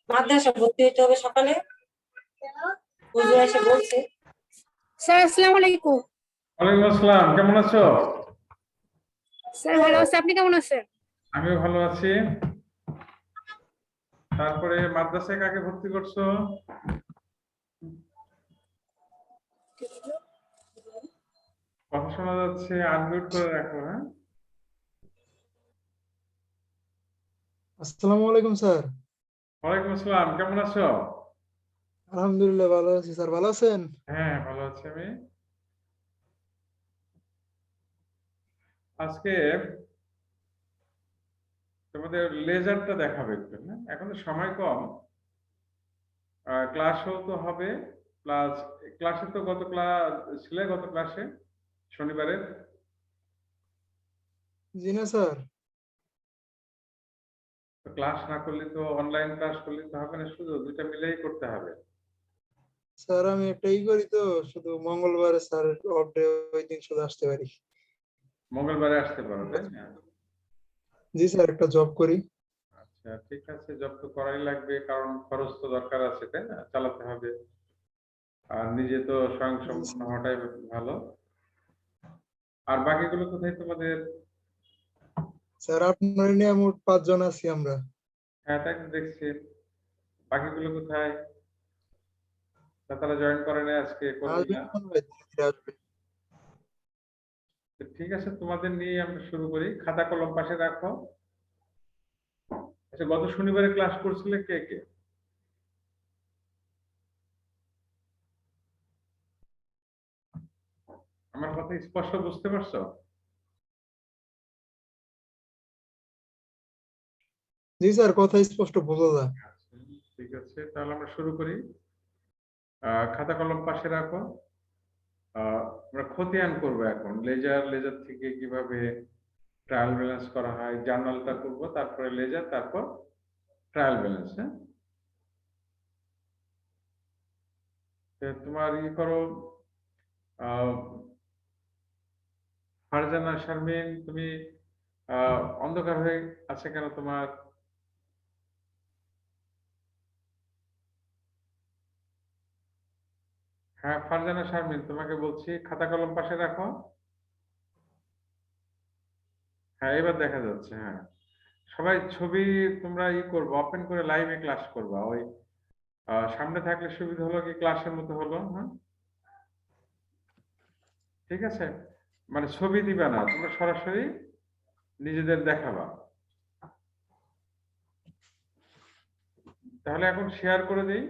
মাদ্রাসা ভর্তি হইতে হবে সকালে, হুজুর এসে বলছে। স্যার আসসালামু আলাইকুম। ওয়ালাইকুম আসসালাম, কেমন আছো? স্যার ভালো আছি, আপনি কেমন আছেন? আমিও ভালো আছি। তারপরে মাদ্রাসায় কাকে ভর্তি করছো? কথা শোনা যাচ্ছে, আনমিউট করে রাখো। হ্যাঁ, আসসালামু আলাইকুম স্যার। ওয়ালাইকুম আসসালাম, কেমন আছো? আলহামদুলিল্লাহ ভালো আছি স্যার, ভালো আছেন? হ্যাঁ, ভালো আছি আমি। আজকে তোমাদের লেজারটা দেখাবে একটু। হ্যাঁ, এখন তো সময় কম, ক্লাসও তো হবে, প্লাস ক্লাসে তো গত ক্লাস ছিলে, গত ক্লাসে শনিবারের। জি না স্যার। ক্লাস না করলে তো, অনলাইন ক্লাস করলে তো হবে না, শুধু দুইটা মিলেই করতে হবে। স্যার আমি একটাই করি তো, শুধু মঙ্গলবারে স্যার অফ ডে, ওই দিন শুধু আসতে পারি। মঙ্গলবারে আসতে পারো, তাই না? জি স্যার, একটা জব করি। আচ্ছা, ঠিক আছে, জব তো করাই লাগবে, কারণ খরচ তো দরকার আছে, তাই না? চালাতে হবে, আর নিজে তো স্বয়ংসম্পূর্ণ হওয়াটাই ভালো। আর বাকিগুলো কোথায় তোমাদের? স্যার আপনার নিয়ে মোট 5 জন আছি আমরা। হ্যাঁ, তাই তো দেখছি। বাকিগুলো কোথায়? তারা জয়েন করে না, আজকে করবে আসবে না? মনে হয়, ধীরে ধীরে আসবে। তো ঠিক আছে, তোমাদের নিয়ে আমরা শুরু করি। খাতা কলম পাশে রাখো। আচ্ছা, গত শনিবারে ক্লাস করছিলে কে কে? আমার কথা স্পষ্ট বুঝতে পারছো? জি স্যার, কথা স্পষ্ট বোঝা যায়। আচ্ছা, ঠিক আছে, তাহলে আমরা শুরু করি। খাতা কলম পাশে রাখো। আমরা খতিয়ান করবো এখন। লেজার, লেজার থেকে কিভাবে ট্রায়াল ব্যালেন্স করা হয়, জার্নালটা করবো, তারপরে লেজার, তারপর ট্রায়াল ব্যালেন্স। হ্যাঁ, তো তোমার ই করো। আহ, ফারজানা শারমিন, তুমি অন্ধকার হয়ে আছে কেন তোমার? হ্যাঁ, ফারজানা শারমিন, তোমাকে বলছি খাতা কলম পাশে রাখো। হ্যাঁ, এবার দেখা যাচ্ছে। হ্যাঁ, সবাই ছবি তোমরা ই করবো, ওপেন করে লাইভে ক্লাস করবা। ওই সামনে থাকলে সুবিধা হলো কি, ক্লাসের মতো হলো। হ্যাঁ, ঠিক আছে, মানে ছবি দিবা না, তোমরা সরাসরি নিজেদের দেখাবা। তাহলে এখন শেয়ার করে দিই।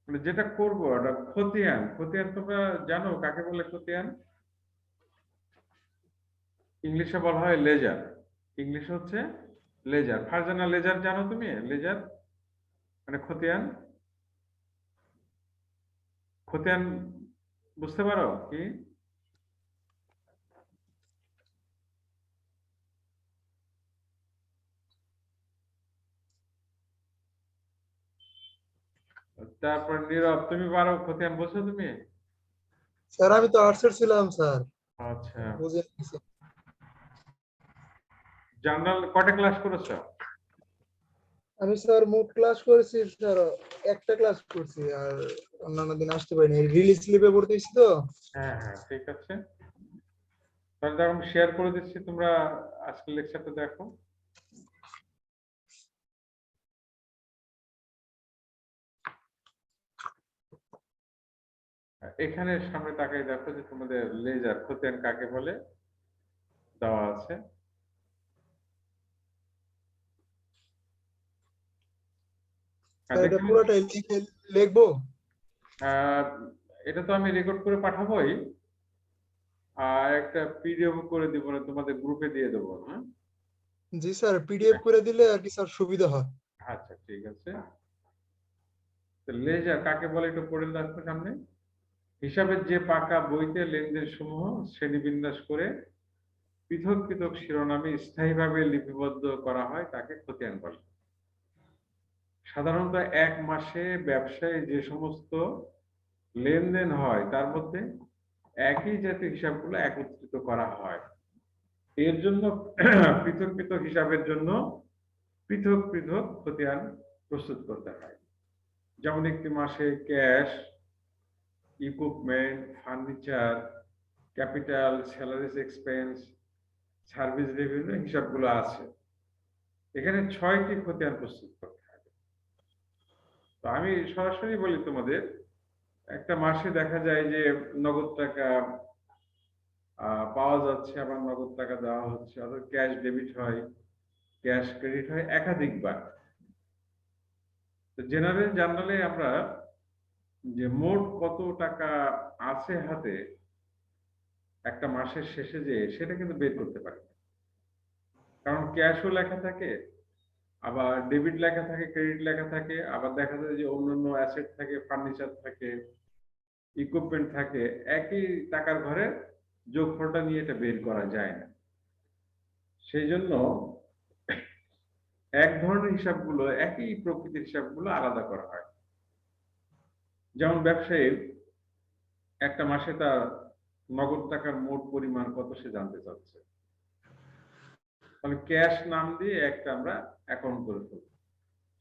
মানে যেটা করবো ওটা খতিয়ান। খতিয়ান তোমরা জানো কাকে বলে? খতিয়ান ইংলিশে বলা হয় লেজার। ইংলিশ হচ্ছে লেজার। ফারজানা, লেজার জানো তুমি? লেজার মানে খতিয়ান। খতিয়ান বুঝতে পারো কি? তারপর নীরব, তুমি পারো খতিয়ান? বলছো তুমি? স্যার আমি তো আর্টসের ছিলাম স্যার, আচ্ছা, বুঝে নিছি। জার্নাল কটা ক্লাস করেছো? আমি স্যার মোট ক্লাস করেছি স্যার, একটা ক্লাস করছি, আর অন্যান্য দিন আসতে পারিনি, রিলিজ স্লিপে পড়তে হয়েছি তো। হ্যাঁ হ্যাঁ, ঠিক আছে, তাহলে দেখো আমি শেয়ার করে দিচ্ছি, তোমরা আজকের লেকচারটা দেখো। এখানে সামনে তাকাই দেখো যে তোমাদের লেজার খতিয়ান কাকে বলে দেওয়া আছে। স্যার এটা পুরোটাই লিখবো? আহ, এটা তো আমি রেকর্ড করে পাঠাবোই, আর একটা পিডিএফ করে দিব, না তোমাদের গ্রুপে দিয়ে দেবো। হ্যাঁ, জি স্যার, পিডিএফ করে দিলে আর কি স্যার সুবিধা হয়। আচ্ছা, ঠিক আছে। লেজার কাকে বলে একটু পড়ে দেখো সামনে। হিসাবের যে পাকা বইতে লেনদেন সমূহ শ্রেণীবিন্যাস করে পৃথক পৃথক শিরোনামে স্থায়ীভাবে লিপিবদ্ধ করা হয় তাকে খতিয়ান বলে। সাধারণত এক মাসে ব্যবসায় যে সমস্ত লেনদেন হয় তার মধ্যে একই জাতীয় হিসাবগুলো একত্রিত করা হয়। এর জন্য পৃথক পৃথক হিসাবের জন্য পৃথক পৃথক খতিয়ান প্রস্তুত করতে হয়। যেমন একটি মাসে cash, equipment, furniture, capital, salaries expense, service revenue হিসাবগুলো আছে। এখানে 6টি খতিয়ান প্রস্তুত করতে হবে। তো আমি সরাসরি বলি তোমাদের, একটা মাসে দেখা যায় যে নগদ টাকা পাওয়া যাচ্ছে, আবার নগদ টাকা দেওয়া হচ্ছে, অর্থাৎ ক্যাশ ডেবিট হয়, ক্যাশ ক্রেডিট হয় একাধিকবার। তো জার্নালে আমরা যে মোট কত টাকা আছে হাতে একটা মাসের শেষে, যে সেটা কিন্তু বের করতে পারি, কারণ ক্যাশও লেখা থাকে, আবার ডেবিট লেখা থাকে, ক্রেডিট লেখা থাকে, আবার দেখা যায় যে অন্যান্য অ্যাসেট থাকে, ফার্নিচার থাকে, ইকুইপমেন্ট থাকে। একই টাকার ঘরে যোগফলটা নিয়ে এটা বের করা যায় না। সেই জন্য এক ধরনের হিসাবগুলো, একই প্রকৃতির হিসাবগুলো আলাদা করা হয়। যেমন ব্যবসায়ী একটা মাসে তার নগদ টাকার মোট পরিমাণ কত সে জানতে চাচ্ছে, তাহলে ক্যাশ নাম দিয়ে একটা আমরা অ্যাকাউন্ট করে ফেলব।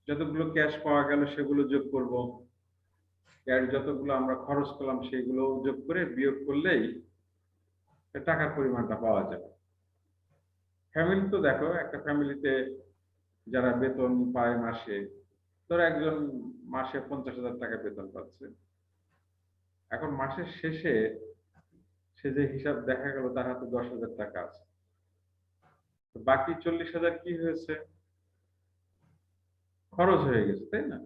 যতগুলো ক্যাশ পাওয়া গেল সেগুলো যোগ করব, আর যতগুলো আমরা খরচ করলাম সেগুলো যোগ করে বিয়োগ করলেই টাকার পরিমাণটা পাওয়া যাবে। ফ্যামিলি তো দেখো, একটা ফ্যামিলিতে যারা বেতন পায় মাসে, ধরো একজন মাসে 50,000 টাকা বেতন পাচ্ছে, এখন মাসের শেষে সে যে হিসাব দেখা গেল তার হাতে 10,000 টাকা আছে, তো বাকি 40,000 কি হয়েছে? খরচ হয়ে গেছে, তাই না?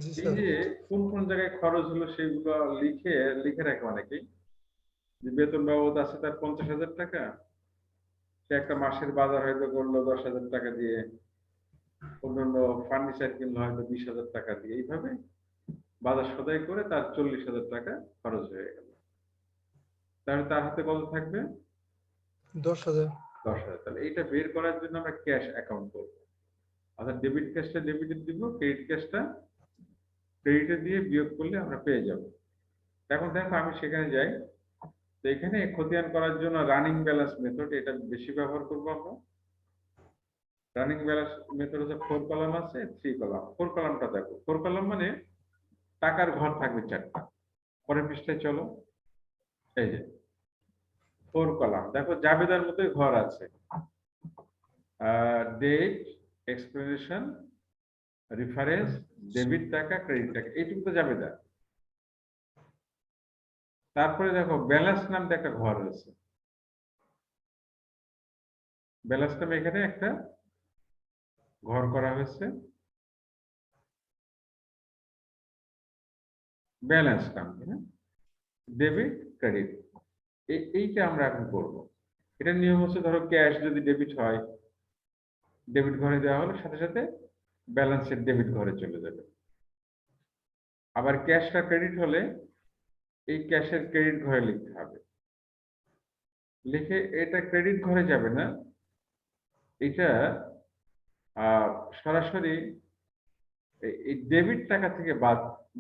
জি এই স্যার। যে কোন কোন জায়গায় খরচ হলো সেগুলো লিখে রাখে অনেকেই, যে বেতন বাবদ আছে তার 50,000 টাকা, সে একটা মাসের বাজার হয়তো করলো 10,000 টাকা দিয়ে, অন্যান্য ফার্নিচার কিনলো হয়তো 20,000 টাকা দিয়ে, এইভাবে বাজার সদাই করে তার 40,000 টাকা খরচ হয়ে গেল। তাহলে তার হাতে কত থাকবে? 10,000। 10,000। তাহলে এইটা বের করার জন্য আমরা ক্যাশ অ্যাকাউন্ট করবো, অর্থাৎ ডেবিট ক্যাশটা ডেবিটে দিব, ক্রেডিট ক্যাশটা ক্রেডিটে দিয়ে বিয়োগ করলে আমরা পেয়ে যাব। এখন দেখো আমি সেখানে যাই, তো এখানে খতিয়ান করার জন্য রানিং ব্যালেন্স মেথড এটা বেশি ব্যবহার করবো আমরা। রানিং ব্যালেন্স মেথড হচ্ছে 4 কলাম আছে, 3 কলাম। 4 কলামটা দেখো, 4 কলাম মানে টাকার ঘর থাকবে 4টা। পরের পৃষ্ঠায় চলো, এই যে 4 কলাম দেখো, জাবেদার মতোই ঘর আছে, ডেট, এক্সপ্লেনেশন, রেফারেন্স, ডেবিট টাকা, ক্রেডিট টাকা, এইটুকু তো জাবেদা। তারপরে দেখো ব্যালেন্স নামে একটা ঘর রয়েছে, ব্যালেন্স নামে এখানে একটা ঘর করা হয়েছে, ব্যালেন্স নামে, ডেবিট ক্রেডিট, এইটা আমরা এখন করব। এটা নিয়ম হচ্ছে, ধরো ক্যাশ যদি ডেবিট হয়, ডেবিট ঘরে দেওয়া হলে সাথে সাথে ব্যালেন্সের ডেবিট ঘরে চলে যাবে। আবার ক্যাশটা ক্রেডিট হলে এই ক্যাশের ক্রেডিট ঘরে লিখতে হবে। লিখে এটা ক্রেডিট ঘরে যাবে না, এটা সরাসরি এই ডেবিট টাকা থেকে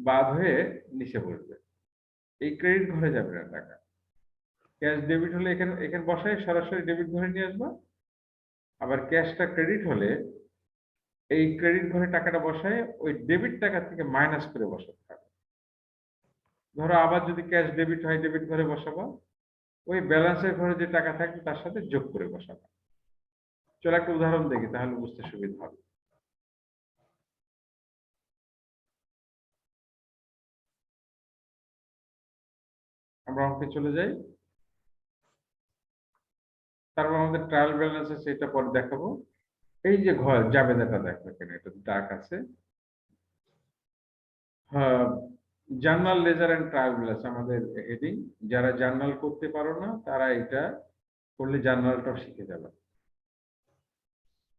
বাদ হয়ে নিচে বসবে, এই ক্রেডিট ঘরে যাবে না টাকা। ক্যাশ ডেবিট হলে এখানে এখানে বসায় সরাসরি ডেবিট ঘরে নিয়ে আসবো, আবার ক্যাশটা ক্রেডিট হলে এই ক্রেডিট ঘরে টাকাটা বসায় ওই ডেবিট টাকা থেকে মাইনাস করে বসাতে হবে। ধরো আবার যদি ক্যাশ ডেবিট হয়, ডেবিট ঘরে বসাবো, ওই ব্যালেন্সের ঘরে যে টাকা থাকবে তার সাথে যোগ করে বসাবো। চলো একটা উদাহরণ দেখি, তাহলে বুঝতে সুবিধা হবে। আমরা অঙ্কে চলে যাই, তারপর আমাদের ট্রায়াল ব্যালেন্স আছে, এটা পরে দেখাবো। এই যে ঘর জাবেদাটা দেখো, এখানে এটা দাগ আছে, journal, ledger and trial balance আমাদের হেডিং। যারা জার্নাল করতে পারো না তারা এটা করলে জার্নালটাও শিখে যাবে।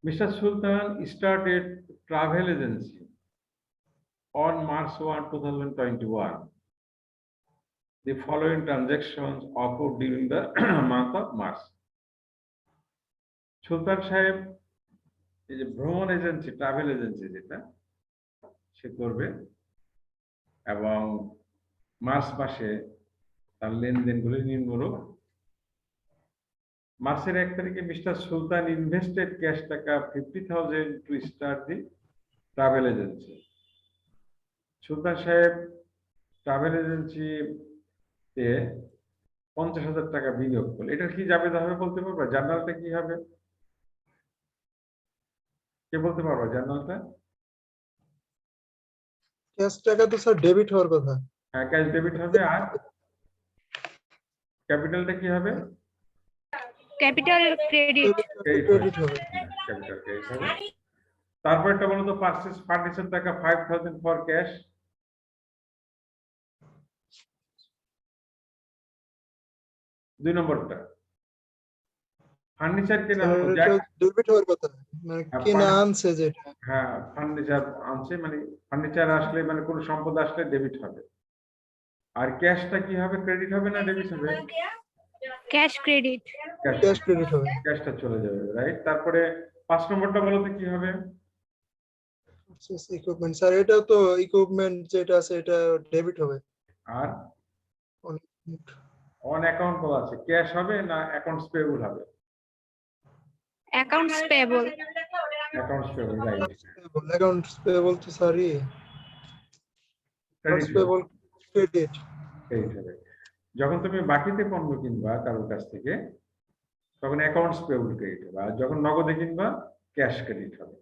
Mr. Sultan started travel agency on March 1, 2021. The following transactions occurred during the month of March. সুলতান সাহেব এই যে ভ্রমণ এজেন্সি, ট্রাভেল এজেন্সি যেটা সে করবে, এবং মার্চ মাসে তার লেনদেনগুলি নিম্নরূপ। মার্চের 1 তারিখে মিস্টার সুলতান ইনভেস্টেড ক্যাশ টাকা 50,000 to start the travel agency. Sultan সাহেব ট্রাভেল এজেন্সি তে 50,000 টাকা বিনিয়োগ করলো। এটা কি জাবেদা হবে বলতে পারবা? জার্নালটা কি হবে? কে বলতে পারবা জার্নালটা? ক্যাশ টাকা তো স্যার ডেবিট হওয়ার কথা। হ্যাঁ, ক্যাশ ডেবিট হবে। আর ক্যাপিটালটা কি হবে? Capital credit. ক্রেডিট হবে। ক্যাপিটাল ক্রেডিট হবে। তারপরটা বলো তো, পারচেজ ফার্নিচার টাকা 5,000 ফর ক্যাশ। 2 নম্বরটা ফার্নিচার কেনা হলো। ডেবিট হওয়ার কথা, মানে কিনা আনছে যেটা। হ্যাঁ, ফার্নিচার আনছে, মানে ফার্নিচার আসলে মানে কোনো সম্পদ আসলে ডেবিট হবে। আর ক্যাশটা কি হবে? ক্রেডিট হবে না ডেবিট হবে? Cash credit. ক্যাশ ক্রেডিট হবে। ক্যাশটা চলে যাবে, রাইট। তারপরে 5 নম্বরটা বলো তো কি হবে? ইকুইপমেন্ট স্যার, এটা তো ইকুইপমেন্ট যেটা আছে এটা ডেবিট হবে। আর অন অ্যাকাউন্ট বলা আছে, ক্যাশ হবে না অ্যাকাউন্টস পেয়েবল হবে? Accounts payable. Accounts payable, right. Accounts payable তো sorry, accounts payable credit. Credit হবে। যখন তুমি বাকিতে পণ্য কিনবা কারোর কাছ থেকে, তখন অ্যাকাউন্টস পেয়েবল ক্রেডিট হবে। আর যখন নগদে কিনবা, ক্যাশ ক্রেডিট হবে।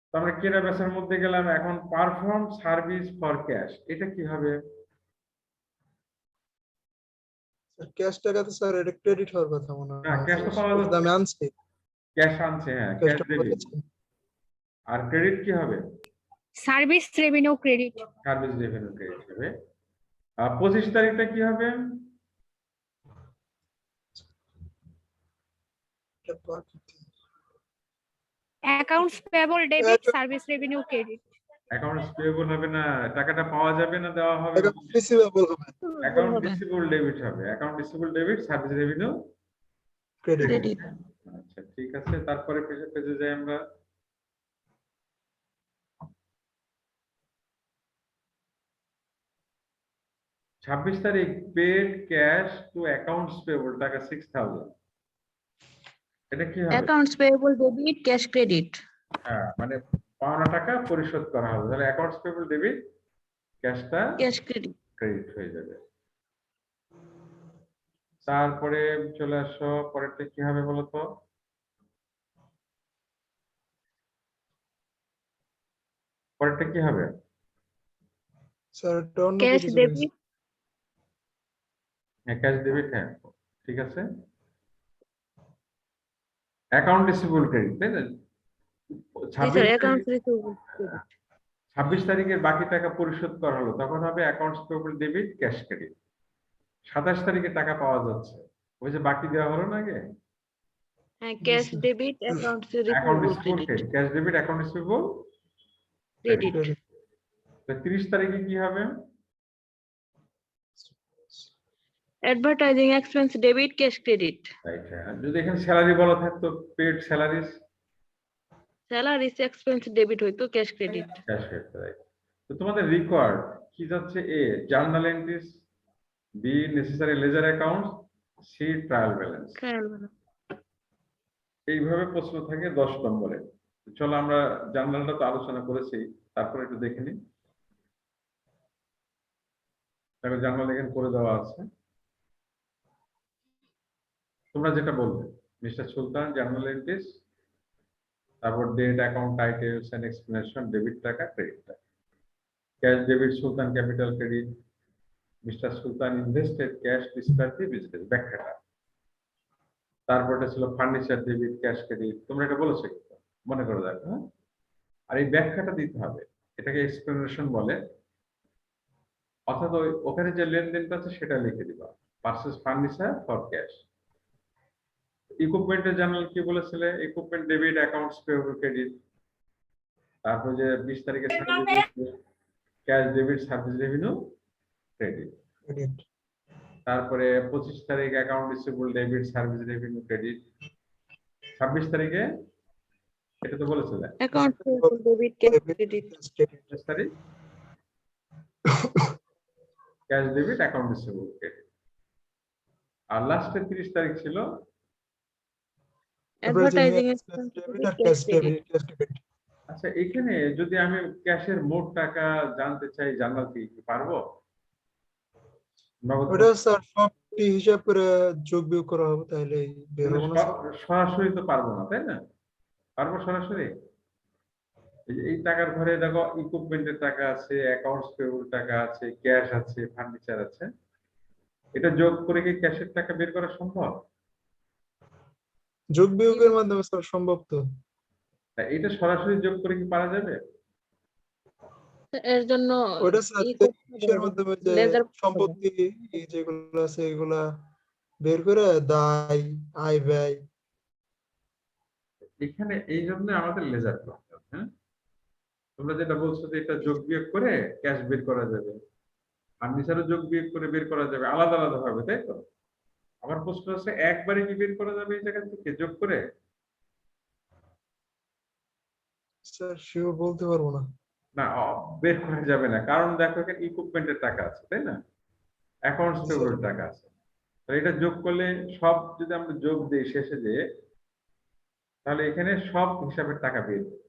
তো আমরা কেনা বেচার মধ্যে গেলাম। এখন পারফর্ম সার্ভিস ফর ক্যাশ, এটা কি হবে? ক্যাশ টাকা তো স্যার এটা ক্রেডিট হওয়ার কথা মনে হয়। না, ক্যাশ তো পাওয়া যাচ্ছে। আমি আনছি ক্যাশ আনছে, হ্যাঁ, ক্যাশ ডেবিট। আর ক্রেডিট কি হবে? Service revenue credit. Service revenue credit হবে। আর 25 তারিখটা কি হবে? Accounts payable debit, service revenue credit. Accounts payable হবে না, টাকাটা পাওয়া যাবে না দেওয়া হবে? রিসিভেবল হবে। অ্যাকাউন্ট রিসিভেবল ডেবিট হবে। Account receivable debit, service revenue credit. আচ্ছা, ঠিক আছে। তারপরে পেজে যাই আমরা। ছাব্বিশ তারিখ paid cash to accounts payable টাকা 6,000। এটা কি হবে? Accounts payable debit, cash credit. হ্যাঁ, মানে পাওনা টাকা পরিশোধ করা হবে। তাহলে অ্যাকাউন্টস পেয়েবল ডেবিট, ক্যাশটা ক্যাশ ক্রেডিট। ক্রেডিট হয়ে যাবে। তারপরে চলে আসো, পরেরটা কি হবে বলো তো? পরেরটা কি হবে? Sir cash debit. হ্যাঁ, ক্যাশ ডেবিট, হ্যাঁ, ঠিক আছে। অ্যাকাউন্ট রিসিভেবল ক্রেডিট, তাই না? 26 তারিখের বাকি টাকা পরিশোধ করা হলো, তখন হবে accounts payable debit, cash credit. 27 তারিখে টাকা পাওয়া যাচ্ছে, ওই যে বাকি দেওয়া হলো না আগে, হ্যাঁ, cash debit, accounts account receivable receivable credit. Cash debit, account receivable credit. 30 তারিখে কি হবে? Advertising expense debit, cash credit. Right, হ্যাঁ। যদি এখানে স্যালারি বলা থাকতো, paid salaries, salaries expense debit হইতো, cash credit. Cash credit, right. তো তোমাদের রিকোয়ার্ড কি যাচ্ছে? A journal entries, B necessary ledger accounts, C trial balance. এইভাবে প্রশ্ন থাকে 10 নম্বরে। চলো আমরা জার্নালটা তো আলোচনা করেছি, তারপর একটু দেখে নিই। তারপর জার্নাল এখানে করে দেওয়া আছে, তোমরা যেটা বলবে। মিস্টার সুলতান জার্নাল এন্ট্রিজ, তারপর date, account titles and explanation, debit টাকা, ক্রেডিট টাকা। Cash debit, Sultan capital credit, mister Sultan invested cash to start the business, ব্যাখ্যাটা। তারপরটা ছিল ফার্নিচার ডেবিট, ক্যাশ ক্রেডিট। তোমরা এটা বলেছো কিন্তু, মনে করে দেখো, হ্যাঁ। আর এই ব্যাখ্যাটা দিতে হবে, এটাকে এক্সপ্লেনেশন বলে। অর্থাৎ ওখানে যে লেনদেনটা আছে সেটা লিখে দিবা, পারচেজ ফার্নিচার ফর ক্যাশ। ইকুইপমেন্টের জার্নাল কি বলেছিলে? Equipment debit, accounts payable credit. তারপর যে 20 তারিখে cash debit, service revenue credit. তারপরে 25 তারিখ account receivable debit, service revenue credit. 26 তারিখে এটা তো বলেছিলে, account payable debit, cash credit. 26 তারিখ cash debit, account receivable credit. আর লাস্টে 30 তারিখ ছিল অ্যাডভার্টাইজিং এক্সপেন্স ডেবিট আর ক্যাশ ডেবিট। আচ্ছা, এখানে যদি আমি ক্যাশের মোট টাকা জানতে চাই, জানাতে কি পারবো? নগদ ওটা স্যার সবটি হিসাব করে যোগ বিয়োগ করা হবে, তাহলে বের কিন্তু হবে না স্যার? সরাসরি তো পারবো না, তাই না? পারবো সরাসরি? এই টাকার ঘরে দেখো ইকুইপমেন্টের টাকা আছে, অ্যাকাউন্টস পেবল টাকা আছে, ক্যাশ আছে, ফার্নিচার আছে। এটা যোগ করে কি ক্যাশের টাকা বের করা সম্ভব? যোগ বিয়োগের মাধ্যমে স্যার সম্ভব তো। তা এটা সরাসরি যোগ করে কি পারা যাবে? এর জন্য ওটা স্যার ই করতে হবে, কিসের মাধ্যমে যে লেজার সম্পত্তি যেগুলো আছে এগুলা বের করে দায় আয় ব্যয়। এখানে এই জন্য আমাদের লেজার করতে হবে। হ্যাঁ, তোমরা যেটা বলছো যে এটা যোগ বিয়োগ করে ক্যাশ বের করা যাবে, ফার্নিচারও যোগ বিয়োগ করে বের করা যাবে আলাদা আলাদা ভাবে, তাই তো? আমার প্রশ্ন হচ্ছে একবারে কি বের করা যাবে এই জায়গা থেকে যোগ করে? স্যার শিওর বলতে পারবো না। না, বের করা যাবে না, কারণ দেখো এখানে ইকুইপমেন্টের টাকা আছে, তাই না? অ্যাকাউন্টস পেবল টাকা আছে। তো এটা যোগ করলে সব যদি আমরা যোগ দিই শেষে যে, তাহলে এখানে সব হিসাবের টাকা বের হবে।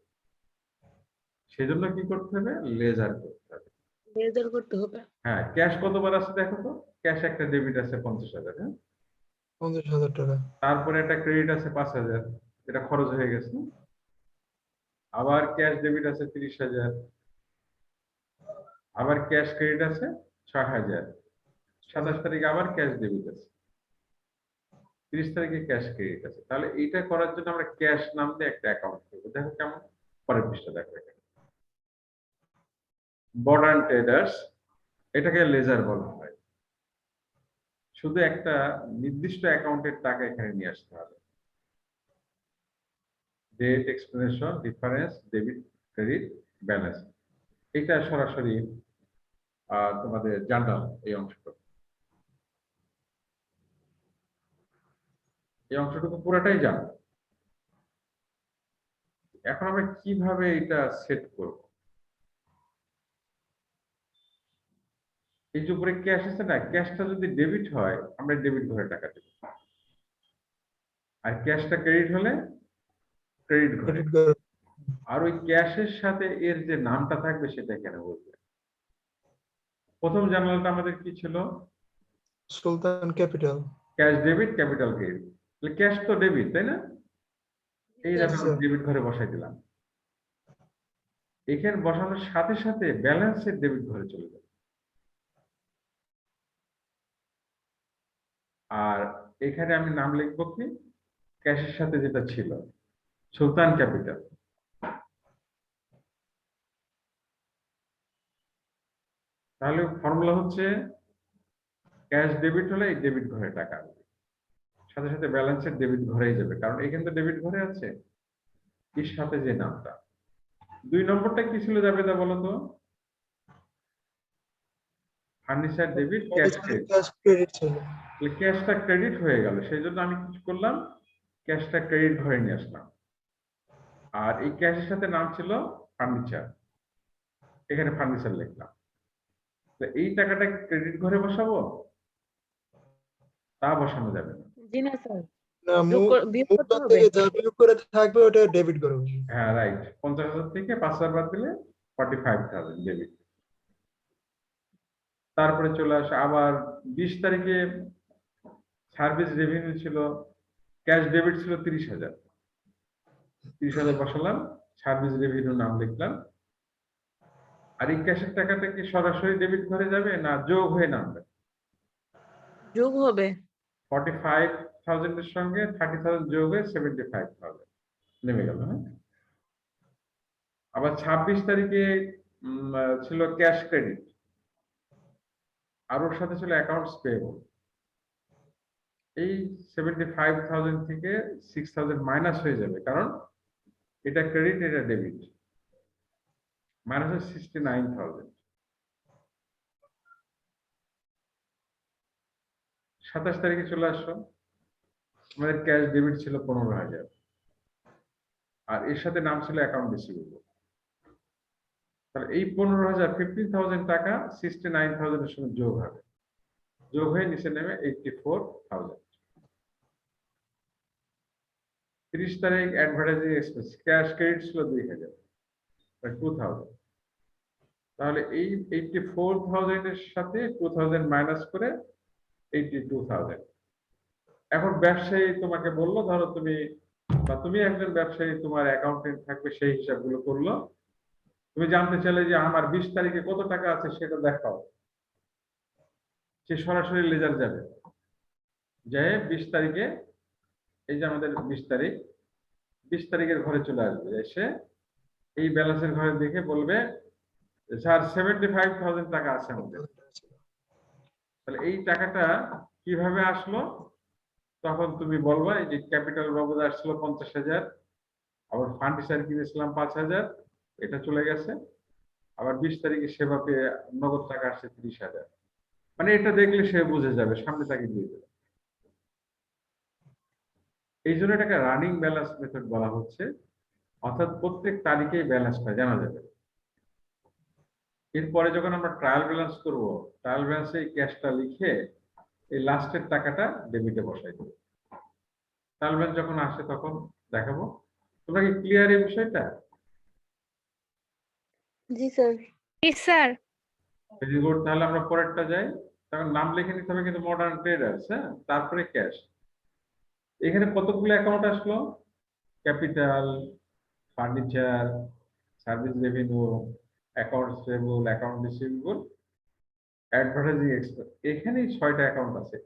সেজন্য কি করতে হবে? লেজার করতে হবে। লেজার করতে হবে। হ্যাঁ, ক্যাশ কতবার আছে দেখো তো। ক্যাশ একটা ডেবিট আছে 50,000, হ্যাঁ। 50,000 টাকা। তারপরে একটা ক্রেডিট আছে 5,000, এটা খরচ হয়ে গেছে। আবার ক্যাশ ডেবিট আছে 30,000, আবার ক্যাশ ক্রেডিট আছে 6,000। 27 তারিখে আবার ক্যাশ ডেবিট আছে, 30 তারিখে ক্যাশ ক্রেডিট আছে। তাহলে এইটা করার জন্য আমরা ক্যাশ নাম দিয়ে একটা অ্যাকাউন্ট করবো। দেখো কেমন, পরের পৃষ্ঠা দেখো। এখানে মডার্ন ট্রেডার্স, এটাকে লেজার বলা হয়। শুধু একটা নির্দিষ্ট অ্যাকাউন্টের টাকা এখানে নিয়ে আসতে হবে। Date, explanation, difference, debit, credit, balance. এটা সরাসরি তোমাদের জার্নাল। এই অংশটুকু পুরোটাই জানো। এখন আমরা কিভাবে এটা সেট করব? এই যে উপরে ক্যাশ আছে না, ক্যাশটা যদি ডেবিট হয় আমরা ডেবিট ঘরে টাকা দেব, আর ক্যাশটা ক্রেডিট হলে ক্রেডিট ঘরে। আর ওই ক্যাশের সাথে এর যে নামটা থাকবে সেটা এখানে বলবে। প্রথম জার্নালটা আমাদের কি ছিল? Sultan capital. Cash debit, capital credit. তাহলে ক্যাশ তো ডেবিট, তাই না? এই ডেবিট ঘরে বসাই দিলাম। এখানে বসানোর সাথে সাথে ব্যালেন্সের ডেবিট ঘরে চলে যাবে। আর এখানে আমি নাম লিখবো কি? ক্যাশের সাথে যেটা ছিল, সুলতান ক্যাপিটাল। তাহলে ফর্মুলা হচ্ছে ক্যাশ ডেবিট হলে এই ডেবিট ঘরে টাকা আসবে, সাথে সাথে ব্যালেন্সের ডেবিট ঘরেই যাবে, কারণ এখানে তো ডেবিট ঘরে আছে এর সাথে যে নামটা। 2 নম্বরটা কি ছিল যাবে তা বলো তো? Furniture debit, cash credit. Cash credit ছিল। তাহলে ক্যাশটা ক্রেডিট হয়ে গেল, সেই জন্য আমি কিছু করলাম, ক্যাশটা ক্রেডিট ঘরে নিয়ে আসলাম। আর এই ক্যাশের সাথে নাম ছিল ফার্নিচার, এখানে ফার্নিচার লিখলাম। তো এই টাকাটা ক্রেডিট ঘরে বসাবো? তা বসানো যাবে না। জি না স্যার, না, বিয়োগ করতে মূলধন হবে। থেকে যা বিয়োগ করে থাকবে ওটা ডেবিট করে বসবে। হ্যাঁ, রাইট। 50,000 থেকে 5,000 বাদ দিলে 45,000 ডেবিট। তারপরে চলে আসে আবার 20 তারিখে সার্ভিস রেভিনিউ ছিল, ক্যাশ ডেবিট ছিল 30,000। 30,000 বসালাম, সার্ভিস রেভিনিউ নাম লিখলাম। আর এই ক্যাশের টাকাটা কি সরাসরি ডেবিট ঘরে যাবে না যোগ হয়ে নামবে? যোগ হবে। 45,000 এর সঙ্গে 30,000 যোগ হয়ে 75,000 নেমে গেল। হ্যাঁ, আবার 26 তারিখে ছিল ক্যাশ ক্রেডিট, আর ওর সাথে ছিল অ্যাকাউন্টস পেয়েবল। এই 75,000 থেকে 6,000 মাইনাস হয়ে যাবে, কারণ এটা ক্রেডিট, এটা ডেবিট। মাইনাস 69,000। 27 তারিখে চলে আসো, আমাদের ক্যাশ ডেবিট ছিল 15,000, আর এর সাথে নাম ছিল অ্যাকাউন্ট রিসিভেবল। তাহলে এই 15,000 15,000 টাকা 69,000 এর সঙ্গে যোগ হবে, যোগ হয়ে নিচে নেমে 84,000। 30 তারিখ অ্যাডভার্টাইজিং এক্সপেন্স ক্যাশ ক্রেডিট ছিল 2,000, 2,000। তাহলে এই 84,000 এর সাথে 2,000 মাইনাস করে 82,000। এখন ব্যবসায়ী তোমাকে বললো, ধরো তুমি বা তুমি একজন ব্যবসায়ী, তোমার অ্যাকাউন্টেন্ট থাকবে, সেই হিসাবগুলো করলো। তুমি জানতে চাইলে যে আমার 20 তারিখে কত টাকা আছে সেটা দেখাও, সে সরাসরি লেজার যাবে, যে 20 তারিখে, এই যে আমাদের 20 তারিখ, 20 তারিখের ঘরে চলে আসবে, এসে এই ব্যালেন্সের ঘরে দেখে বলবে স্যার 75,000 টাকা আছে আমাদের। তাহলে এই টাকাটা কিভাবে আসলো? তখন তুমি বলবা এই যে ক্যাপিটাল বাবদ আসছিল 50,000, আবার ফার্নিচার কিনেছিলাম 5,000, এটা চলে গেছে। আবার 20 তারিখে সেবা পেয়ে নগদ টাকা আসছে 30,000। মানে এটা দেখলে সে বুঝে যাবে, সামনে তাকে দিয়ে দেবে। এই জন্য এটাকে রানিং ব্যালেন্স মেথড বলা হচ্ছে, অর্থাৎ প্রত্যেক তারিখেই ব্যালেন্সটা জানা যাবে। এরপরে যখন আমরা ট্রায়াল ব্যালেন্স করব, ট্রায়াল ব্যালেন্সে এই ক্যাশটা লিখে এই লাস্টের টাকাটা ডেবিটে বসাই দেবো। ট্রায়াল ব্যালেন্স যখন আসে তখন দেখাবো। তোমরা কি ক্লিয়ার এই বিষয়টা? জি স্যার। জি স্যার। Very good. তাহলে আমরা পরেরটা যাই। তখন নাম লিখে নিতে হবে কিন্তু মডার্ন ট্রেডার্স, হ্যাঁ, তারপরে ক্যাশ। এখানে কতগুলো অ্যাকাউন্ট আসলো? Capital, furniture, service revenue, accounts payable, account receivable, advertising expense. এখানেই 6টা অ্যাকাউন্ট আছে,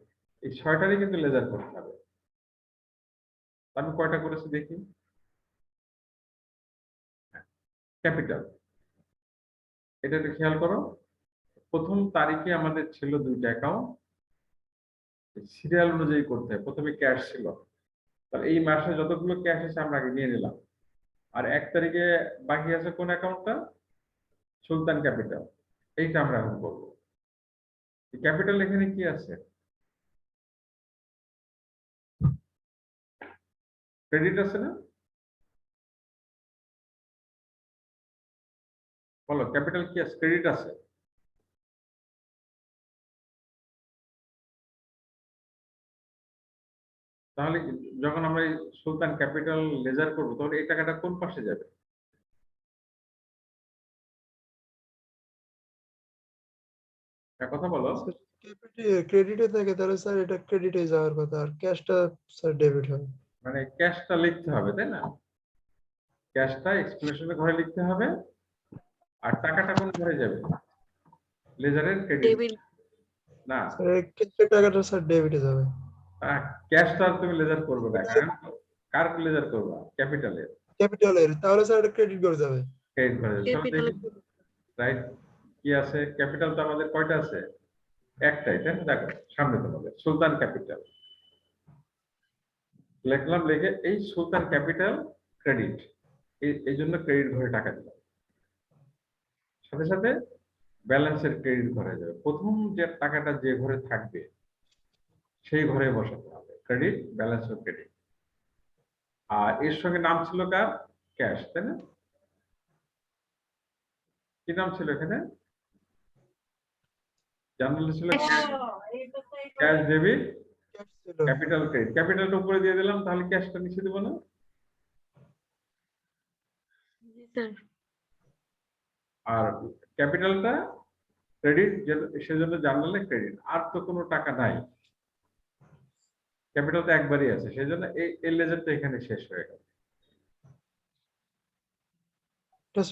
এই 6টারই কিন্তু লেজার করতে হবে। আমি কয়টা করেছি দেখি। ক্যাপিটাল, এটা একটু খেয়াল করো। প্রথম তারিখে আমাদের ছিল 2টা অ্যাকাউন্ট, সিরিয়াল অনুযায়ী করতে হয়। প্রথমে ক্যাশ ছিল, তাহলে এই মাসে যতগুলো ক্যাশ আছে আমরা আগে নিয়ে নিলাম। আর 1 তারিখে বাকি আছে কোন অ্যাকাউন্টটা? সুলতান ক্যাপিটাল, এইটা আমরা এখন করবো। ক্যাপিটাল এখানে কি আছে? ক্রেডিট আছে না? বলো, ক্যাপিটাল কি আছে? ক্রেডিট আছে। তাহলে যখন আমরা এই সুলতান ক্যাপিটাল লেজার করবো, তাহলে এই টাকাটা কোন পাশে যাবে? এক কথা বলো। ক্রেডিটে থাকে তাহলে স্যার এটা ক্রেডিটে যাওয়ার কথা, আর ক্যাশটা স্যার ডেবিট হবে। মানে ক্যাশটা লিখতে হবে, তাই না? ক্যাশটা এক্সপ্লেনেশনের ঘরে লিখতে হবে, আর টাকাটা কোন ঘরে যাবে? লেজারের ক্রেডিট ডেবিট। না, স্যার এই ক্যাশের টাকাটা স্যার ডেবিটে যাবে। ক্যাশটা তুমি লেজার করবে না, কারণ কার লেজার করবা? ক্যাপিটালের ক্যাপিটালের, তাহলে স্যার এটা ক্রেডিট করে যাবে। ক্রেডিট ঘরে যাবে। চলো ক্যাপিটাল। দেখি, রাইট। কি আছে? ক্যাপিটাল তো আমাদের কয়টা আছে? একটাই, তাই না? দেখো সামনে তোমাদের সুলতান ক্যাপিটাল লিখলাম, লিখে এই সুলতান ক্যাপিটাল ক্রেডিট, এই জন্য ক্রেডিট ঘরে টাকা দিলাম। সাথে সাথে ব্যালেন্সের ক্রেডিট ঘরে যাবে। প্রথম যে টাকাটা যে ঘরে থাকবে সেই ঘরে বসাতে হবে, ক্রেডিট, ব্যালেন্স ও ক্রেডিট। আর এর সঙ্গে নাম ছিল কার? ক্যাশ, তাই না? কি নাম ছিল এখানে? জার্নাল ছিল ক্যাশ ডেবিট, ক্যাশ ছিল। Capital credit. ক্যাপিটালটা উপরে দিয়ে দিলাম, তাহলে ক্যাশটা নিচে দেবো না? জি স্যার। আর ক্যাপিটালটা ক্রেডিট, সেজন্য জার্নালে ক্রেডিট। আর তো কোনো টাকা নাই, ক্যাপিটাল তো একবারই আছে, সেজন্য এই লেজারটা এখানে শেষ হয়ে গেল। এটা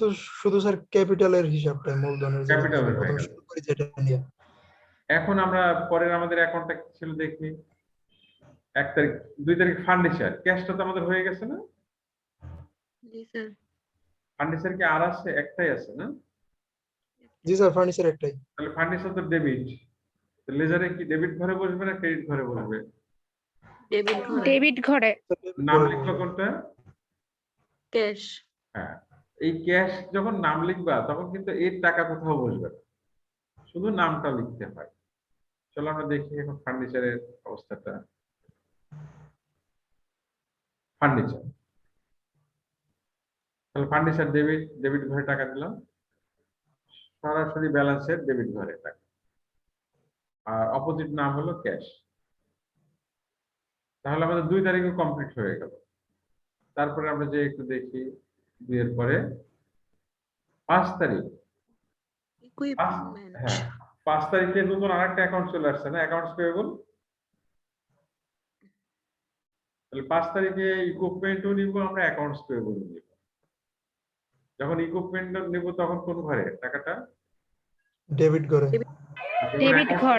শুধু স্যার ক্যাপিটালের হিসাবটা, মূলধনের যে ক্যাপিটালের হয়ে প্রথম গেল। শুরু করি যেটা নিয়ে। এখন আমরা পরের আমাদের অ্যাকাউন্টটা কি ছিল দেখি। 1 তারিখ, 2 তারিখ ফার্নিচার, ক্যাশটা তো আমাদের হয়ে গেছে না? জি স্যার। ফার্নিচার কি আর আছে? একটাই আছে না? জি স্যার, ফার্নিচার একটাই। তাহলে ফার্নিচার তো ডেবিট, লেজারে কি ডেবিট ঘরে বসবে না ক্রেডিট ঘরে বসবে? ডেবিট ঘরে। ডেবিট ঘরে। নাম লিখলো কোনটা? ক্যাশ। হ্যাঁ, এই ক্যাশ যখন নাম লিখবা তখন কিন্তু এর টাকা কোথাও বসবে না, শুধু নামটা লিখতে হয়। চলো আমরা দেখি এখন ফার্নিচারের অবস্থাটা। ফার্নিচার, তাহলে ফার্নিচার ডেবিট, ডেবিট ঘরে টাকা দিলাম। সরাসরি ব্যালেন্সের ডেবিট ঘরে টাকা, আর অপোজিট নাম হলো ক্যাশ। তাহলে আমাদের 2 তারিখে কমপ্লিট হয়ে গেল। তারপরে আমরা যে একটু দেখি 2 এর পরে 5 তারিখ। ইকুইপমেন্ট হ্যাঁ, 5 তারিখে নতুন আরেকটা অ্যাকাউন্ট চলে আসছে না, অ্যাকাউন্টস পেয়েবল। তাহলে 5 তারিখে ইকুইপমেন্টও নিব আমরা, অ্যাকাউন্টস পেয়েবল নিব। যখন ইকুইপমেন্ট নিব তখন কোন ঘরে টাকাটা? ডেবিট করে। ডেবিট ঘর।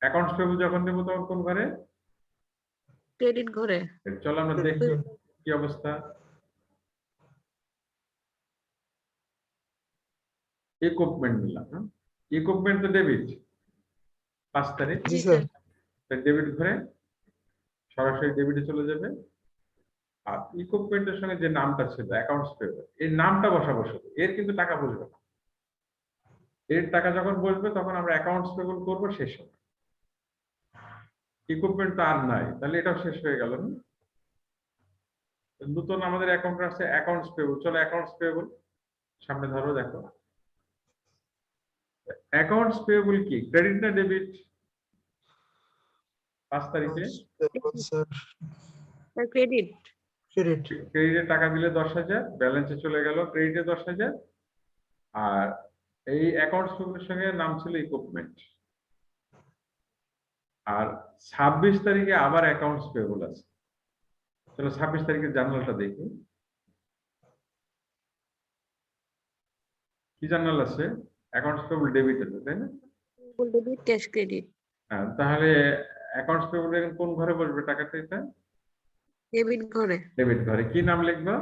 অ্যাকাউন্টস পেয়েবল যখন নেব তখন কোন ঘরে? ক্রেডিট ঘরে। চলো আমরা দেখি কি অবস্থা। ইকুইপমেন্ট নিলাম, হ্যাঁ, ইকুইপমেন্ট তো ডেবিট 5 তারিখ, জি স্যার। ডেবিট ঘরে সরাসরি ডেবিটে চলে যাবে। আর ইকুইপমেন্টের সঙ্গে যে নামটা ছিল অ্যাকাউন্টস পেয়েবল, এই নামটা বসাবো শুধু, এর কিন্তু টাকা বসবে না। এর টাকা যখন বসবে তখন আমরা অ্যাকাউন্টস পেয়েবল করবো শেষ সময়। ইকুইপমেন্ট তো আর নাই, তাহলে এটাও শেষ হয়ে গেল না? নতুন আমাদের অ্যাকাউন্ট আছে অ্যাকাউন্টস পেয়েবল। চলো অ্যাকাউন্টস পেয়েবল সামনে ধরো, দেখো অ্যাকাউন্টস পেয়েবল কি, ক্রেডিট না ডেবিট? 5 তারিখে স্যার ক্রেডিট। ক্রেডিট। ক্রেডিটে টাকা দিলে 10,000, ব্যালেন্সে চলে গেল ক্রেডিটে 10,000। আর এই অ্যাকাউন্টস পেয়েবলের সঙ্গে নাম ছিল ইকুইপমেন্ট। আর 26 তারিখে আবার অ্যাকাউন্টস পেয়েবল আছে। চলো 26 তারিখের জার্নালটা দেখি, কি জার্নাল আছে? অ্যাকাউন্টস পেয়েবল ডেবিট আছে, তাই না? Debit, cash, credit. হ্যাঁ, তাহলে অ্যাকাউন্টস পেয়েবল কোন ঘরে বসবে টাকাটা? এটা ডেবিট ঘরে। ডেবিট ঘরে। কি নাম লিখবো?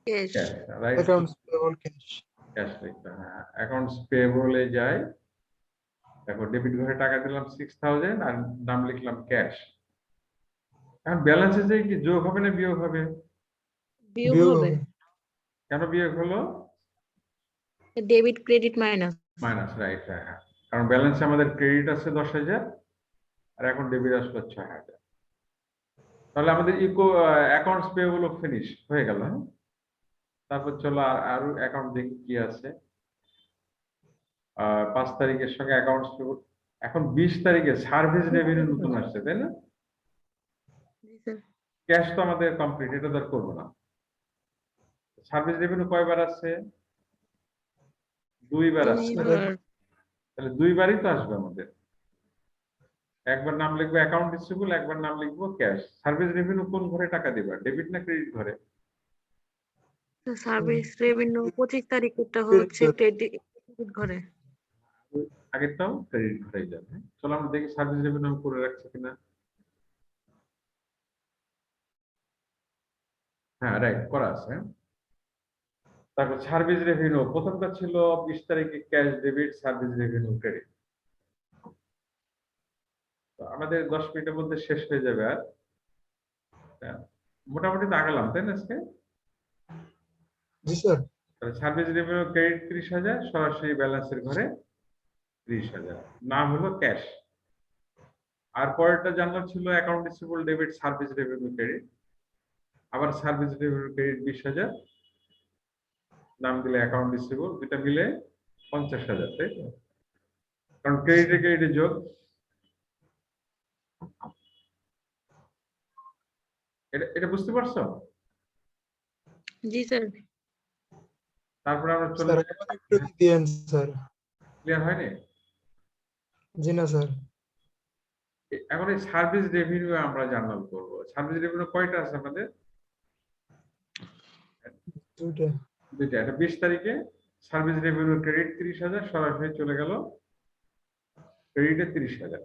Cash. Cash, right? Accounts payable cash. Cash লিখতে, হ্যাঁ, অ্যাকাউন্টস পেয়েবলে যাই, দেখো ডেবিট ঘরে টাকা দিলাম 6,000 আর নাম লিখলাম ক্যাশ। এখন ব্যালেন্সে যে কি যোগ হবে না বিয়োগ হবে? বিয়োগ বিয়োগ হবে। হবে। কেন বিয়োগ হলো? Debit, credit, minus. Minus, right, হ্যাঁ। কারণ ব্যালেন্সে আমাদের ক্রেডিট আছে 10,000 আর এখন ডেবিট আসলো 6,000। তাহলে আমাদের অ্যাকাউন্টস পেয়েবল ফিনিশ হয়ে গেল, হ্যাঁ। তারপর চলো আরো অ্যাকাউন্ট দেখি কি আছে। 5 তারিখের সঙ্গে অ্যাকাউন্টস পেয়েবল। এখন 20 তারিখে সার্ভিস রেভিনিউ নতুন আসছে, তাই না? জি স্যার। ক্যাশ তো আমাদের কমপ্লিট, এটা তো আর করবো না। সার্ভিস রেভিনিউ কয়বার আসছে? 2 বার আসছে। দুইবার। তাহলে 2 বারই তো আসবে আমাদের। একবার নাম লিখবো অ্যাকাউন্ট রিসিভেবল, একবার নাম লিখবো ক্যাশ। সার্ভিস রেভিনিউ কোন ঘরে টাকা দিবা, ডেবিট না ক্রেডিট ঘরে? সার্ভিস রেভিনিউ 25 তারিখেরটা হচ্ছে ক্রেডিট ঘরে। আগেরটাও ক্রেডিট ঘরেই যাবে। চলো আমরা দেখি সার্ভিস রেভিনিউ করে রাখছে কিনা। হ্যাঁ, রাইট, করা আছে। তারপর সার্ভিস রেভিনিউ প্রথমটা ছিল 20 তারিখে cash debit, service revenue credit. আমাদের 10 মিনিটের মধ্যে শেষ হয়ে যাবে। আর মোটামুটি তো আগালাম, তাই না আজকে? জি স্যার। সার্ভিস রেভিনিউ ক্রেডিট 30,000, সরাসরি ব্যালেন্সের ঘরে 30,000, নাম হলো ক্যাশ। আর পরেরটা জানলাম ছিল account receivable debit, service revenue credit. আবার সার্ভিস রেভিনিউ ক্রেডিট 20,000, নাম দিলে অ্যাকাউন্ট রিসিভেবল, দুটা মিলে 50,000, তাই তো? কারণ ক্রেডিটে ক্রেডিটে যোগ। এটা বুঝতে পারছো? জি স্যার। তারপরে আমরা চলে স্যার আমাদের একটু দিয়েন স্যার। ক্লিয়ার হয়নি? জি না স্যার। এখন এই সার্ভিস রেভিনিউ আমরা জার্নাল করব। সার্ভিস রেভিনিউ কয়টা আছে আমাদের? দুইটা। দুইটা। এটা 20 তারিখে সার্ভিস রেভিনিউ ক্রেডিট 30,000, সরাসরি চলে গেল ক্রেডিটে 30,000।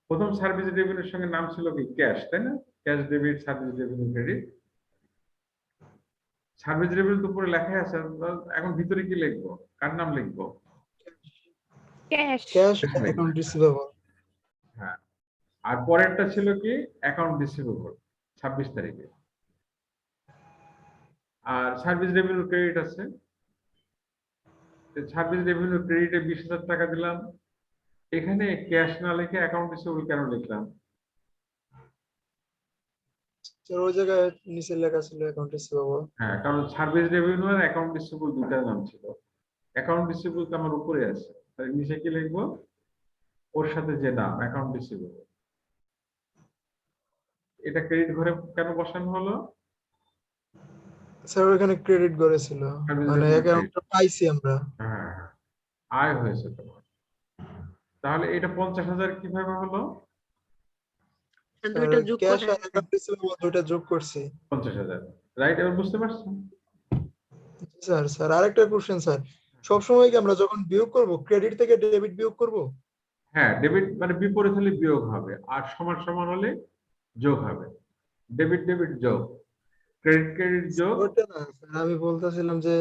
প্রথম সার্ভিস রেভিনিউর সঙ্গে নাম ছিল কি ক্যাশ, তাই না? Cash debit, service revenue credit. Service revenue তো উপরে লেখা আছে, এখন ভিতরে কি লিখবো, কার নাম লিখবো? ক্যাশ। Cash account receivable. হ্যাঁ, আর পরেরটা ছিল কি অ্যাকাউন্ট রিসিভেবল 26 তারিখে। আর সার্ভিস রেভিনিউ ক্রেডিট আছে, সার্ভিস রেভিনিউ ক্রেডিটে 20,000 টাকা দিলাম। এখানে ক্যাশ না লিখে অ্যাকাউন্ট রিসিভেবল কেন লিখলাম? স্যার ওই জায়গায় নিচে লেখা ছিল অ্যাকাউন্ট রিসিভেবল। হ্যাঁ, কারণ সার্ভিস রেভিনিউ আর অ্যাকাউন্ট রিসিভেবল দুটা নাম ছিল। অ্যাকাউন্ট রিসিভেবল তো আমার উপরে আছে, তাই নিচে কি লিখবো? ওর সাথে যে নাম অ্যাকাউন্ট রিসিভেবল। এটা ক্রেডিট ঘরে কেন বসানো হলো? স্যার ওখানে ক্রেডিট করেছিল, Service মানে revenue অ্যাকাউন্টটা পাইছি আমরা। হ্যাঁ, আয় হয়েছে তোমার। তাহলে এটা 50,000 কিভাবে হলো? স্যার দুইটা যোগ ক্যাশ করে আর অ্যাকাউন্ট রিসিভেবল দুইটা যোগ করছি। 50,000, রাইট? এবার বুঝতে পারছো? স্যার স্যার আরেকটা কোশ্চেন স্যার, সবসময় কি আমরা যখন বিয়োগ করব ক্রেডিট থেকে ডেবিট বিয়োগ করব? হ্যাঁ, ডেবিট মানে বিপরীত হলে বিয়োগ হবে, আর সমান সমান হলে যোগ হবে। ডেবিট ডেবিট যোগ, ক্রেডিট ক্রেডিট যোগ। ওটা না স্যার, আমি বলতেছিলাম যে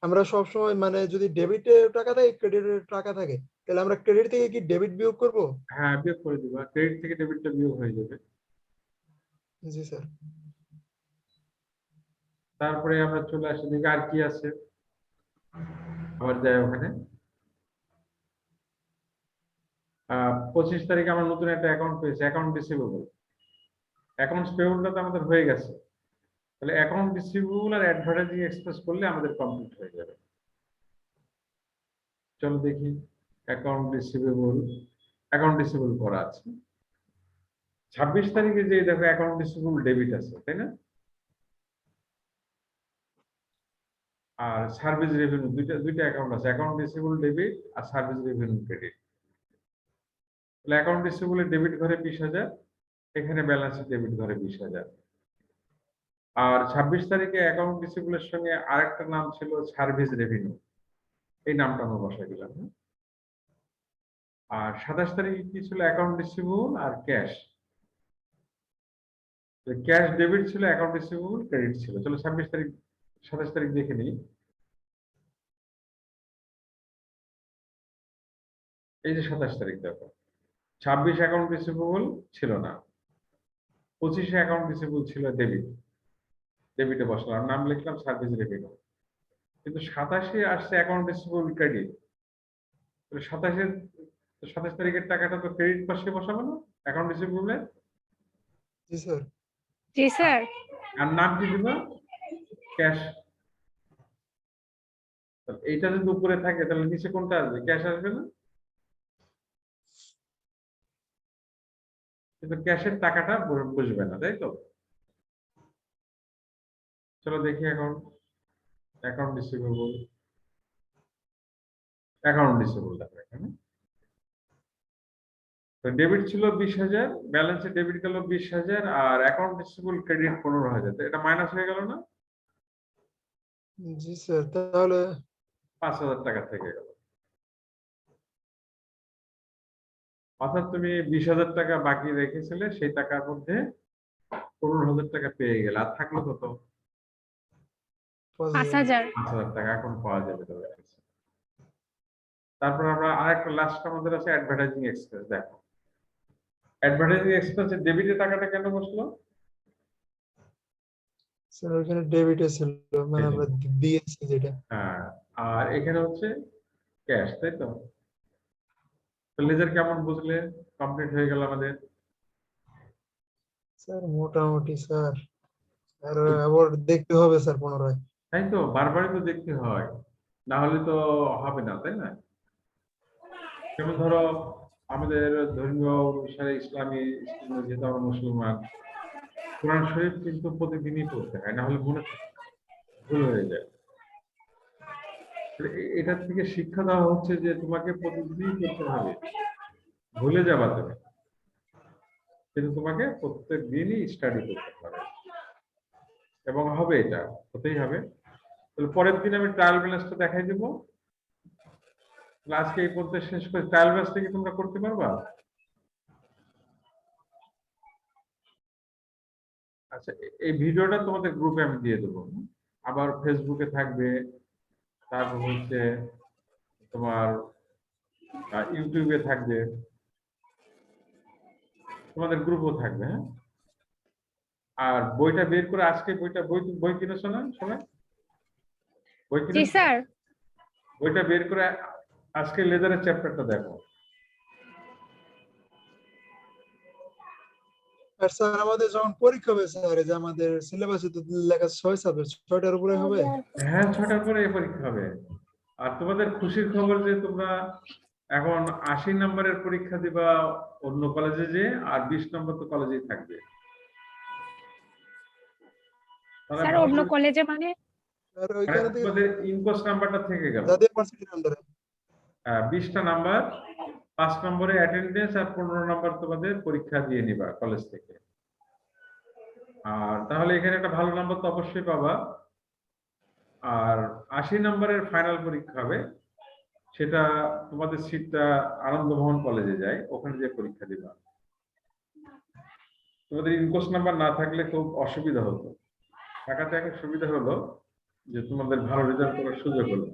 আমরা সব সময় মানে যদি ডেবিটে টাকা থাকে ক্রেডিটের টাকা থাকে, তাহলে আমরা ক্রেডিট থেকে কি ডেবিট বিয়োগ করব? হ্যাঁ, বিয়োগ করে দিবা, ক্রেডিট থেকে ডেবিটটা বিয়োগ হয়ে যাবে। জি স্যার। তারপরে আমরা চলে আসি, দেখি আর কি আছে। আবার যাই ওখানে। 25 তারিখে আমরা নতুন একটা অ্যাকাউন্ট পেয়েছি, অ্যাকাউন্ট রিসিভেবল। অ্যাকাউন্টস পেয়েবলটা তো আমাদের হয়ে গেছে, তাহলে অ্যাকাউন্ট রিসিভেবল আর অ্যাডভার্টাইজিং এক্সপ্রেস করলে আমাদের কমপ্লিট হয়ে যাবে। চলো দেখি। অ্যাকাউন্ট রিসিভেবল করা আছে। 26 তারিখে যে দেখো অ্যাকাউন্ট রিসিভেবল ডেবিট আছে, তাই না? আর সার্ভিস রেভিনিউ, দুইটা অ্যাকাউন্ট আছে, অ্যাকাউন্ট রিসিভেবল ডেবিট আর সার্ভিস রেভিনিউ ক্রেডিট। তাহলে অ্যাকাউন্ট রিসিভেবল ডেবিট ঘরে 20,000, এখানে ব্যালেন্সে ডেবিট ঘরে 20,000। আর 26 তারিখে অ্যাকাউন্ট রিসিভেবলের সঙ্গে আরেকটা নাম ছিল সার্ভিস রেভিনিউ, এই নামটা আমরা বসাই দিলাম। আর 27 তারিখে কি ছিল? অ্যাকাউন্ট রিসিভেবল আর ক্যাশ। ক্যাশ ডেবিট ছিল, অ্যাকাউন্ট রিসিভেবল ক্রেডিট ছিল। চলো 27 তারিখ দেখে নিই। এই যে 27 তারিখ দেখো, 26 অ্যাকাউন্ট রিসিভেবল ছিল না, 25 অ্যাকাউন্ট রিসিভেবল ছিল ডেবিট, ডেবিটে বসলাম, নাম লিখলাম সার্ভিস রেভিনিউ। কিন্তু 27 আসছে অ্যাকাউন্ট রিসিভেবল ক্রেডিট। 27 তারিখের টাকাটা তো ক্রেডিট পাশে বসাবো না অ্যাকাউন্ট রিসিভেবলে? জি স্যার। জি স্যার। আর নাম কি দিব? ক্যাশ। এইটা যদি উপরে থাকে তাহলে নিচে কোনটা আসবে? ক্যাশ আসবে না? কিন্তু ক্যাশের টাকাটা বুঝবে না, তাই তো? চলো দেখি এখন অ্যাকাউন্ট রিসিভেবল দেখো এখানে। তো ডেবিট ছিল 20,000, ব্যালেন্সে ডেবিট গেল 20,000, আর অ্যাকাউন্ট রিসিভেবল ক্রেডিট 15,000। তো এটা মাইনাস হয়ে গেল না? জি স্যার, তাহলে 5,000 টাকা থেকে গেল। অর্থাৎ তুমি 20,000 টাকা বাকি রেখেছিলে, সেই টাকার মধ্যে 15,000 টাকা পেয়ে গেলে, আর থাকলো কত? 5,000। 5,000 টাকা এখন পাওয়া যাবে তোমার কাছে। তারপর আমরা আরেকটা লাস্ট আমাদের আছে অ্যাডভার্টাইজিং এক্সপেন্স। দেখো অ্যাডভার্টাইজিং এক্সপেন্সের ডেবিটের টাকাটা কেন বসলো? স্যার ওখানে ডেবিটে ছিল, মানে এই যে, আমরা দিয়েছি যেটা। হ্যাঁ, আর এখানে হচ্ছে ক্যাশ, তাই তো? লেজার কেমন বুঝলে? কমপ্লিট হয়ে গেল আমাদের। স্যার মোটামুটি স্যার, আর আবার দেখতে হবে স্যার পুনরায়। তাই তো, বারবারই তো দেখতে হয়, না হলে তো হবে না, তাই না? যেমন ধরো আমাদের ধর্মীয় অনুসারে ইসলামী স্কুলে, যেহেতু আমরা মুসলমান, কোরআন শরীফ কিন্তু প্রতিদিনই পড়তে হয়, না হলে মনে থাকে না, ভুল হয়ে যায়। এটার থেকে শিক্ষা দেওয়া হচ্ছে যে তোমাকে প্রতিদিনই পড়তে হবে, ভুলে যাবা তুমি, কিন্তু তোমাকে প্রত্যেক দিনই স্টাডি করতে হবে, এবং হবে, এটা হতেই হবে। তাহলে পরের দিন আমি ট্রায়াল ব্যালেন্সটা দেখাই দিব। আজকে এই পর্যন্ত শেষ করে ট্রায়াল ব্যালেন্সটা কি তোমরা করতে পারবা? আচ্ছা, এই ভিডিওটা তোমাদের গ্রুপে আমি দিয়ে দেবো, আবার ফেসবুকে থাকবে, তারপর হচ্ছে তোমার ইউটিউবে থাকবে, তোমাদের গ্রুপও থাকবে। হ্যাঁ, আর বইটা বের করে আজকে বই কিনেছো না সবাই? বই জি কিনেছো? স্যার। বইটা বের করে আজকে লেজারের চ্যাপ্টারটা দেখো। আর স্যার আমাদের যখন পরীক্ষা হবে স্যার, এই যে আমাদের সিলেবাসে তো লেখা 6 সাবজেক্ট, 6টার উপরে হবে। হ্যাঁ, 6টার পরে এই পরীক্ষা হবে। আর তোমাদের খুশির খবর যে তোমরা এখন 80 নম্বরের পরীক্ষা দিবা অন্য কলেজে, যে আর 20 নম্বর তো কলেজেই থাকবে। তাহলে স্যার ভালো অন্য করে- কলেজে মানে? আর মানে ওইখানে থেকে তোমাদের ইনকোর্স নাম্বারটা থেকে গেল। জাতীয় ইউনিভার্সিটির আন্ডারে। 20টা নাম্বার, 5 নম্বরে অ্যাটেন্ডেন্স আর 15 নম্বর তোমাদের পরীক্ষা দিয়ে নিবা কলেজ থেকে। আর তাহলে এখানে একটা ভালো নাম্বার তো অবশ্যই পাবা। আর 80 নম্বরের ফাইনাল পরীক্ষা হবে, সেটা তোমাদের সিটটা আনন্দমোহন কলেজে যায়, ওখানে যে পরীক্ষা দিবা। তোমাদের ইনকোর্স নাম্বার না থাকলে খুব অসুবিধা হতো। ঢাকাতে এখন সুবিধা হলো যে তোমাদের ভালো রেজাল্ট করার সুযোগ হলো।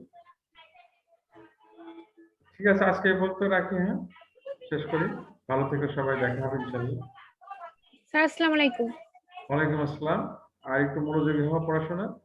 ঠিক আছে, আজকে এই পর্যন্ত রাখি। হ্যাঁ, শেষ করি। ভালো থেকে সবাই, দেখা হবে ইনশাআল্লাহ। স্যার আসসালামু আলাইকুম। ওয়ালাইকুম আসসালাম। আর একটু মনোযোগী হওয়া পড়াশোনা।